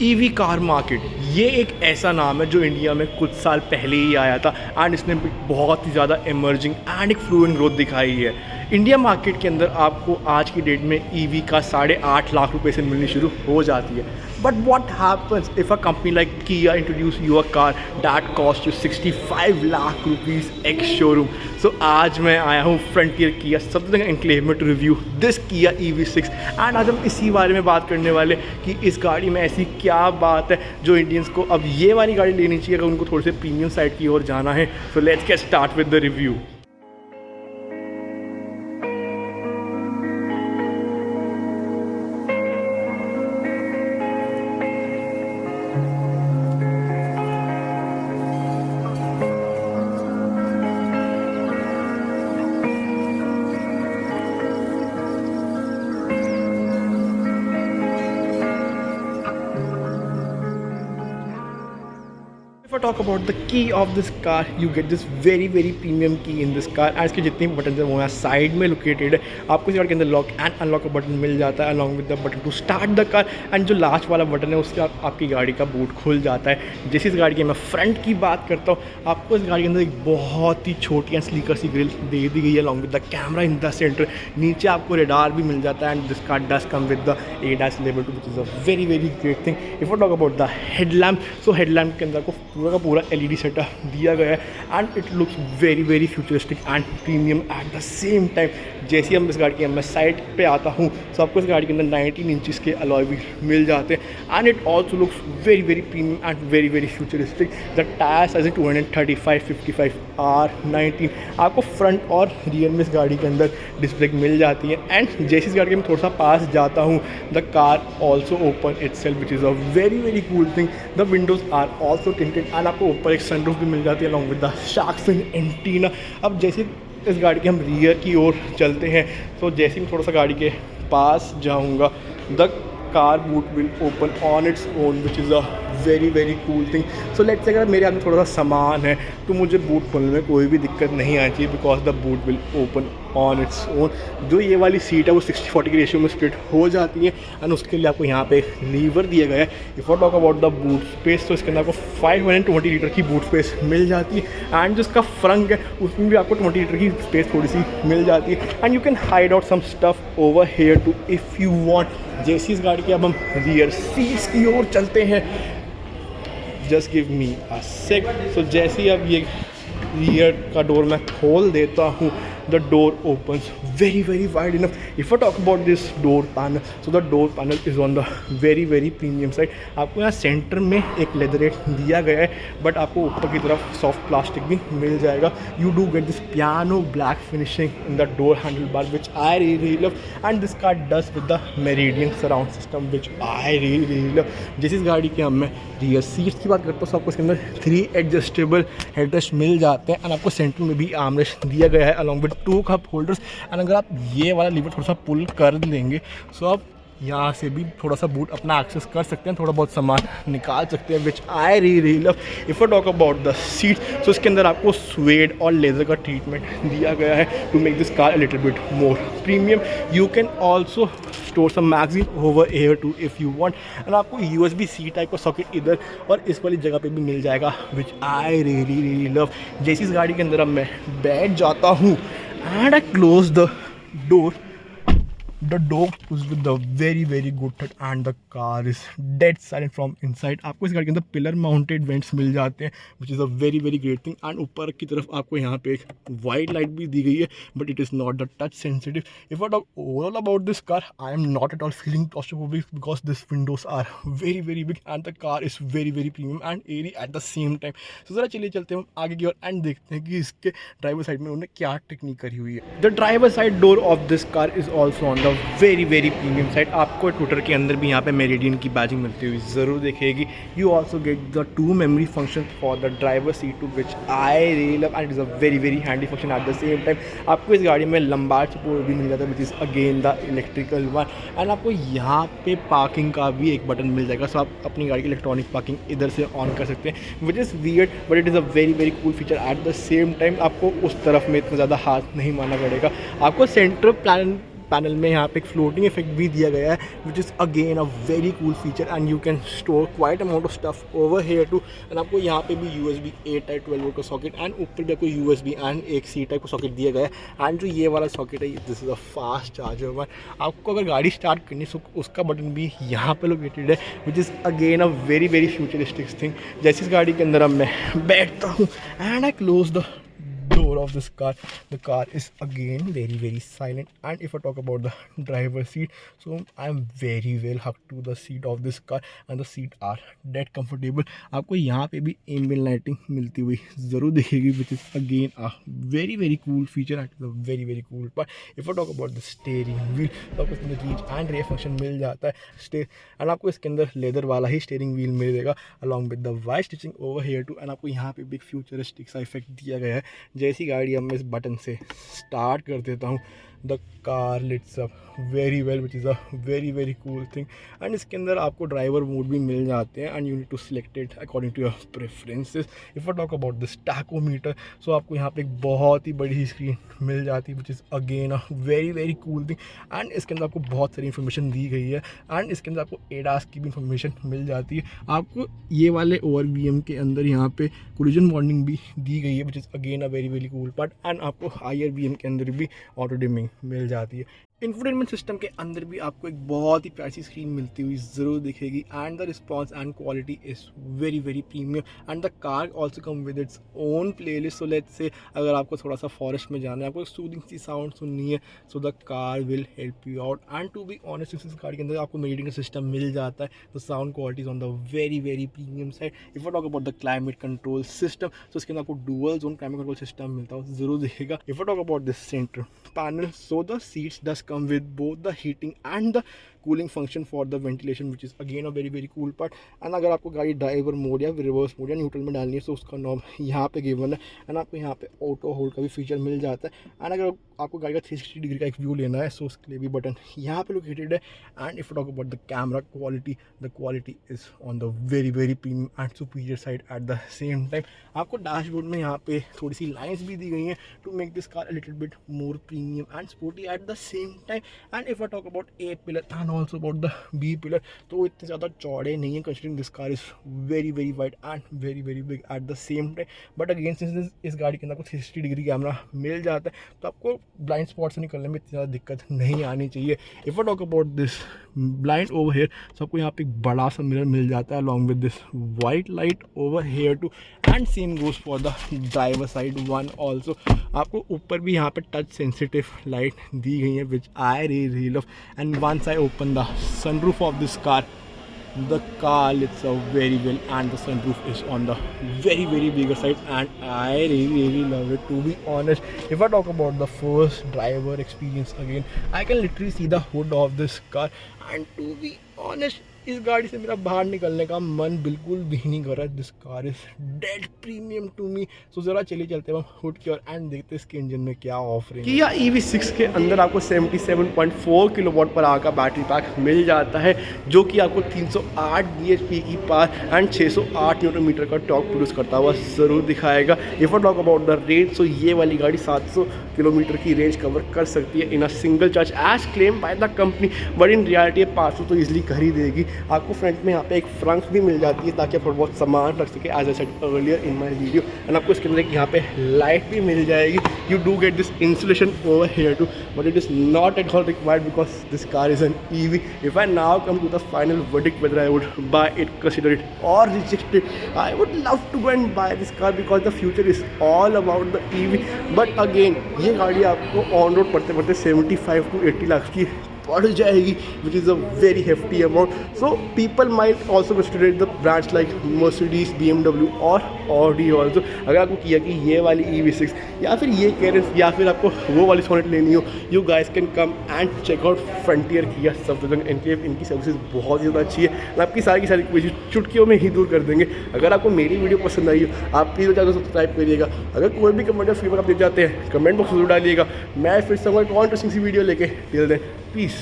EV car market, ये एक ऐसा नाम है जो इंडिया में कुछ साल पहले ही आया था एंड इसने बहुत ही ज़्यादा इमर्जिंग एंड एक फ्लुएंट ग्रोथ दिखाई है। इंडिया मार्केट के अंदर आपको आज की डेट में ईवी का 8.5 लाख रुपए से मिलनी शुरू हो जाती है। But what happens if a company like Kia introduce you a car that cost you 65 lakh rupees ex showroom. So आज मैं आया हूँ फ्रंटियर किया सबसे एनक्लेव में टू रिव्यू दिस किया EV6 एंड आज हम इसी बारे में बात करने वाले कि इस गाड़ी में ऐसी क्या बात है जो इंडियंस को अब ये वाली गाड़ी लेनी चाहिए अगर उनको थोड़े से प्रीमियम साइड की ओर जाना है। So let's get start with the review. If I talk about the key of this car, you get this very premium key in this car। इसके जितने भी बटन हैं वो यहाँ साइड में लोकेटेड है। आपको इस कार के अंदर लॉक एंड अनलॉक का बटन मिल जाता है along with the button to start the car and जो लास्ट वाला बटन है उससे आपकी गाड़ी का बूट खुल जाता है। जैसे इस गाड़ी की मैं फ्रंट की बात करता हूँ, आपको इस गाड़ी के अंदर एक बहुत ही छोटी एंड स्लीकर सी ग्रिल दे दी गई है along with the camera in the centre. नीचे आपको रेडार भी मिल जाता है and this car does come with the ADAS level 2 which is a very great thing. If I talk about the headlamp, so headlamp के अंदर को पूरा का पूरा LED सेटअप दिया गया है and it looks very futuristic and premium eight the same time. जैसे हम इस गाड़ी की मैं साइड पे आता हूँ तो आपको इस गाड़ी के अंदर 19 इंचेस के अलॉय व्हील मिल जाते हैं and it also looks very premium and very futuristic. The tyre size 235/55 R19। आपको फ्रंट और रियर में इस गाड़ी के अंदर डिस्क ब्रेक मिल जाती है एंड जैसे इस गाड़ी के मैं थोड़ा सा पास जाता हूँ the car also open itself which is a very cool thing. The windows are also tinted and आपको ऊपर एक सनरूफ भी मिल जाती है along with the shark fin antenna. अब जैसे इस गाड़ी के हम रियर की ओर चलते हैं तो जैसे ही मैं थोड़ा सा गाड़ी के पास जाऊंगा the car boot will open on its own which is a very cool thing. So let's say अगर मेरे हाथ में थोड़ा सा सामान है तो मुझे बूट खोलने में कोई भी दिक्कत नहीं आनी चाहिए because the boot will open on its own. जो ये वाली सीट है वो 60-40 की रेशियो में स्प्लिट हो जाती है एंड उसके लिए आपको यहाँ पे लीवर दिया गया है। If I talk about the boot space तो इसके अंदर आपको 520 लीटर की बूट स्पेस मिल जाती है एंड जो इसका फ्रंट है उसमें भी आपको 20 लीटर की स्पेस थोड़ी सी मिल जाती है and you can hide out some stuff over here too if you want. जैसी इस गाड़ी के अब हम रियर सीट्स की ओर चलते हैं, जस्ट गिव मी अ सेक। सो जैसे ही अब ये रियर का डोर मैं खोल देता हूँ the door opens very wide enough। if I talk about this door panel, so the door panel is on the very premium side। आपको यहाँ सेंटर में एक लेदरेट दिया गया है बट आपको ऊपर की तरफ सॉफ्ट प्लास्टिक भी मिल जाएगा। you do get this piano black finishing in the door handle bar which I really love and this car does with the Meridian surround system which I really love। जैसे इस गाड़ी के मैं rear seats की बात करता हूँ तो आपको इसके अंदर 3 एडजस्टेबल हेडरेस्ट मिल जाते हैं एंड आपको सेंटर में भी आर्मरेस्ट दिया गया है along with 2 cup holders and अगर आप ये वाला लीवर थोड़ा सा पुल कर लेंगे सो आप यहाँ से भी थोड़ा सा बूट अपना एक्सेस कर सकते हैं, थोड़ा बहुत सामान निकाल सकते हैं which I really love. If I talk about the seat so इसके अंदर आपको स्वेड और लेदर का ट्रीटमेंट दिया गया है to make this car a little bit more premium. You can also store some magazine over here too if you want and आपको USB-C type का सॉकेट इधर और इस वाली जगह पे भी मिल जाएगा विच आई रियली लव। जैसी इस गाड़ी के अंदर अब मैं बैठ जाता हूँ and I close the door is with the very good touch and the car is dead silent from inside। आपको इस गाड़ी के अंदर पिलर माउंटेड वेंट्स मिल जाते हैं which is a very great thing and ऊपर की तरफ आपको यहाँ पे एक वाइट लाइट भी दी गई है but it is not the touch sensitive। if I talk overall about this car I am not at all feeling claustrophobic because these windows are very big and the car is very premium and airy at the same time। so ज़रा चलिए चलते हैं हम आगे की ओर and देखते हैं कि इसके ड्राइवर साइड में उन्होंने क्या टेक्निक करी हुई है। The driver side door of this car is also on the very premium side. आपको ट्विटर के अंदर भी यहाँ पे मेरिडियन की बैजिंग मिलती हुई ज़रूर देखेगी। You also get the 2 memory function for the driver seat too which I really love and is a very handy function at the same time. आपको इस गाड़ी में लंबार सपोर्ट भी मिल जाता है which is again the electrical one and आपको यहाँ पे पार्किंग का भी एक बटन मिल जाएगा। सो आप अपनी गाड़ी की इलेक्ट्रॉनिक पार्किंग इधर से ऑन कर सकते हैं which is weird but it is a very cool feature eight the same time. आपको उस तरफ में इतना ज़्यादा हाथ नहीं मारना पड़ेगा। आपको सेंटर प्लान पैनल में यहाँ पे एक फ्लोटिंग इफेक्ट भी दिया गया है which is again a very cool feature and you can store quite amount of stuff over here too. And आपको यहाँ पे भी USB A टाइप 12 वोल्ट का सॉकेट एंड ऊपर भी आपको USB एंड एक C टाइप का सॉकेट दिया गया है। एंड जो ये वाला सॉकेट है this is a fast charger one. आपको अगर गाड़ी स्टार्ट करनी है उसका बटन भी यहाँ पे लोकेटेड है which is again a very very futuristic thing. जैसे इस गाड़ी के अंदर अब मैं बैठता हूँ and I close the door of this car, the car is again very very silent. And if I talk about the driver's seat, so I am very well hooked to the seat of this car and the seat are dead comfortable. आपको यहाँ पे भी ambient lighting मिलती हुई ज़रूर दिखेगी which is again a very very cool feature and a very very cool part. If I talk about the steering wheel, तो आपको इसके अंदर reach and rear function मिल जाता है and आपको इसके अंदर लेदर वाला ही steering wheel मिलेगा along with the white stitching over here too. and आपको यहाँ पे भी फ्यूचरिस्टिक सा इफेक्ट दिया गया है। जैसी गाड़ी अब मैं इस बटन से स्टार्ट कर देता हूँ the car lits up very well which is a very very cool thing. And इसके अंदर आपको ड्राइवर मोड भी मिल जाते हैं and you need to select it according to your preferences. If I talk about this tachometer, so आपको यहाँ पे एक बहुत ही बड़ी स्क्रीन मिल जाती है which is again a very very cool thing. And इसके अंदर आपको बहुत सारी इन्फॉर्मेशन दी गई है एंड इसके अंदर आपको ADAS की भी इन्फॉर्मेशन मिल जाती है। आपको ये वाले ORVM के अंदर यहाँ पे कोलिजन वार्निंग भी दी गई है which is again a very very cool part. And आपको IRVM के अंदर भी ऑटो डिमिंग मिल जाती है। इंफोटेनमेंट सिस्टम के अंदर भी आपको एक बहुत ही प्यारी सी स्क्रीन मिलती हुई ज़रूर दिखेगी and the response and quality is very very premium and the car also come with its own playlist. So let's say अगर आपको थोड़ा सा फॉरेस्ट में जाना है, आपको सूदिंग सी साउंड सुननी है, so the car will help you out. And to be honest इस कार के अंदर आपको मेडिटेशन सिस्टम मिल जाता है, तो sound quality is on the very very premium side. If I talk about the climate control system, तो इसके अंदर आपको dual zone climate control system मिलता है ज़रूर दिखेगा। If I talk about this centre panel, so the seats does come with both the heating and the cooling function for the ventilation which is again a very very cool part. and अगर आपको गाड़ी driver mode या reverse mode या neutral में डालनी है तो उसका नॉब यहाँ पे गिवन है एंड आपको यहाँ पे ऑटो होल्ड का भी फीचर मिल जाता है। एंड अगर आपको गाड़ी का 360 डिग्री का एक व्यू लेना है सो उसके लिए भी बटन यहाँ पे लोकेटेड है। And if talk about the camera quality, the quality is on the very very premium and superior side eight the same time. आपको डैशबोर्ड में यहाँ पे थोड़ी सी लाइन्स भी दी गई हैं to make this car a little bit more premium and sporty at the same time. And if I talk about A pillar and also about the B pillar, तो इतने ज़्यादा चौड़े नहीं है considering this car is very very wide and very very big at the same time. But again since इस गाड़ी के अंदर आपको 360 डिग्री कैमरा मिल जाता है तो आपको ब्लाइंड स्पॉट से निकलने में इतनी ज़्यादा दिक्कत नहीं आनी चाहिए। If I talk about this blind over here, तो आपको यहाँ पे एक बड़ा सा मिरर मिल जाता है along with this white light over here too. And same goes for the driver side one also. आपको ऊपर भी यहाँ पे टच सेंसिटिव लाइट दी गई है which I really love. And once I open the sunroof of this car, the car lights up very well and the sunroof is on the very very bigger side and I really love it to be honest. If I talk about the first driver experience again, I can literally see the hood of this car and to be honest इस गाड़ी से मेरा बाहर निकलने का मन बिल्कुल भी नहीं कर रहा। This car is dead premium to me. So ज़रा चलिए चलते हैं हम हुड की ओर एंड देखते हैं इसके इंजन में क्या ऑफरिंग है। किया EV6 के अंदर आपको 77.4 किलोवाट पर आवर का बैटरी पैक मिल जाता है जो कि आपको 308 bhp की पावर एंड 608 न्यूटन मीटर का टॉर्क प्रोड्यूस करता हुआ ज़रूर दिखाएगा। If I talk about the range, so ये वाली गाड़ी 700 किलोमीटर की रेंज कवर कर सकती है in a single charge as claim by the company, but in reality 500 तो ईजिली कर ही देगी। आपको फ्रंट में यहाँ पे एक फ्रंक भी मिल जाती है ताकि आप थोड़ा बहुत सामान रख सके as I said earlier in my video. एंड आपको इसके अंदर एक यहाँ पे लाइट भी मिल जाएगी। You do get this insulation over here too, but it is not at all required because this car is an EV. If I now come to the final verdict whether I would buy it, consider it or reject it, I would love to go and buy this car because the future is all about the EV. But again ये गाड़ी आपको on road पढ़ते पढ़ते 75 to 80 lakh की पड़ जाएगी विच is a very hefty amount. So people might also consider the brands like Mercedes, BMW और Audi also. अगर आपको किया कि ये वाली EV6 या फिर ये कैरेंस या फिर आपको वो वाली सोनेट लेनी हो, you guys can come and check out Frontier Kia सब एनक्लेव. इनकी सर्विसेज बहुत ज़्यादा अच्छी है. आपकी सारी क्वेश्चन चुटकियों में ही दूर कर देंगे. अगर आपको मेरी वीडियो पसंद आई हो आप प्लीज़ चैनल को सब्सक्राइब करिएगा. अगर कोई भी कमेंट या फीडबैक आप दे जाते हैं कमेंट बॉक्स में जरूर डालिएगा. मैं फिर से एक और इंटरेस्टिंग सी वीडियो लेके टिल देन पीस.